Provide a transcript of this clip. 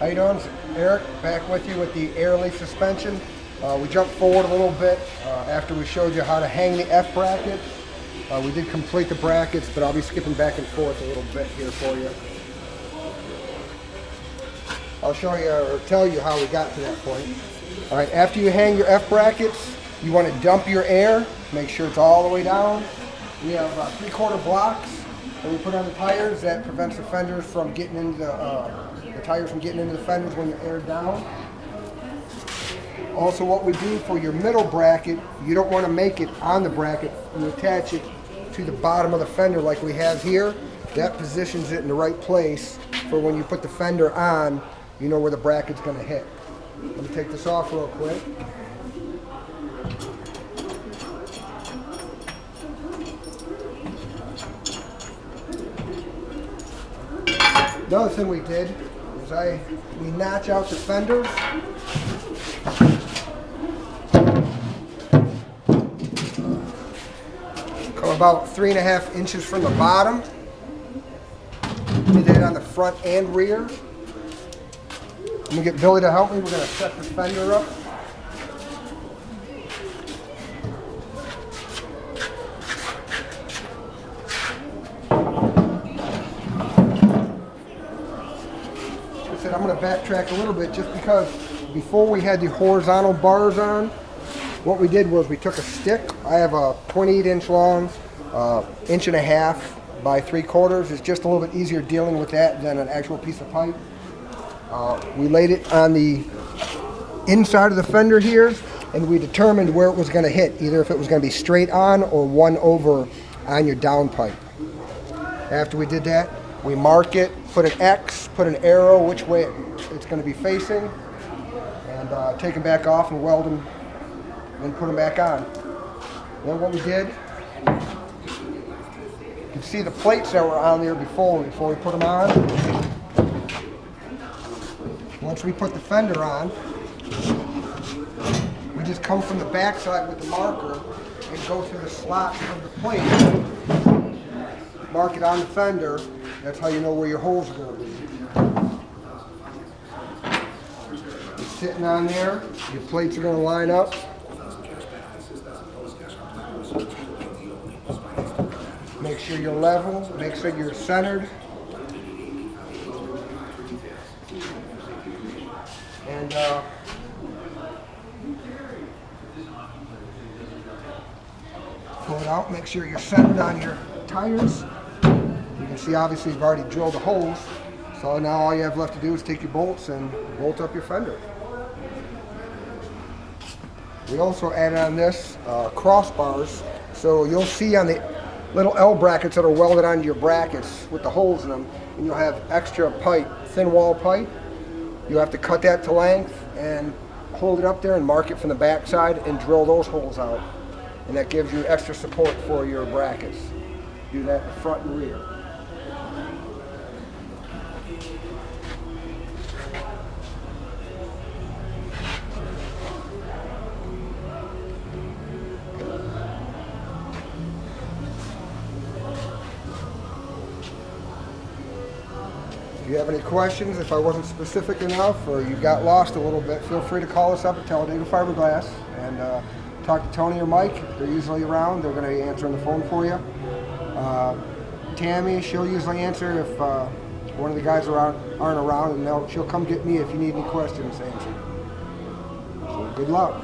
How you doing? Eric, back with you with the air leaf suspension. We jumped forward a little bit after we showed you how to hang the F bracket. We did complete the brackets, but I'll be skipping back and forth a little bit here for you. I'll show you or tell you how we got to that point. All right, after you hang your F brackets, you want to dump your air. Make sure it's all the way down. We have 3/4 blocks that we put on the tires. That prevents the fenders from getting into the tires from getting into the fenders when you're aired down. Also, what we do for your middle bracket, you don't want to make it on the bracket. You attach it to the bottom of the fender like we have here. That positions it in the right place for when you put the fender on, you know where the bracket's going to hit. Let me take this off real quick. Another thing we did is we notch out the fenders. Come about 3.5 inches from the bottom. We did it on the front and rear. I'm gonna get Billy to help me. We're gonna set the fender up. I'm going to backtrack a little bit just because before we had the horizontal bars on, what we did was we took a stick. I have a 28-inch long, 1.5 inches by 3/4. It's just a little bit easier dealing with that than an actual piece of pipe. We laid it on the inside of the fender here, and we determined where it was going to hit, either if it was going to be straight on or one over on your down pipe. After we did that, we mark it, put an X, put an arrow which way it's going to be facing, and take them back off and weld them and put them back on. Then what we did, you can see the plates that were on there before we put them on. Once we put the fender on, we just come from the back side with the marker and go through the slot of the plate, mark it on the fender. That's how you know where your holes are going to be. It's sitting on there. Your plates are going to line up. Make sure you're level. Make sure you're centered. And pull it out. Make sure you're centered on your tires. You can see obviously you've already drilled the holes, so now all you have left to do is take your bolts and bolt up your fender. We also added on this crossbars, so you'll see on the little L brackets that are welded onto your brackets with the holes in them, and you'll have extra pipe, thin wall pipe. You have to cut that to length and hold it up there and mark it from the back side and drill those holes out, and that gives you extra support for your brackets. Do that in the front and rear. If you have any questions, if I wasn't specific enough or you got lost a little bit, feel free to call us up at Talladega Fiberglass and talk to Tony or Mike. They're usually around. They're going to be answering the phone for you. Tammy, she'll usually answer if one of the guys aren't around, and she'll come get me if you need any questions answered. So good luck.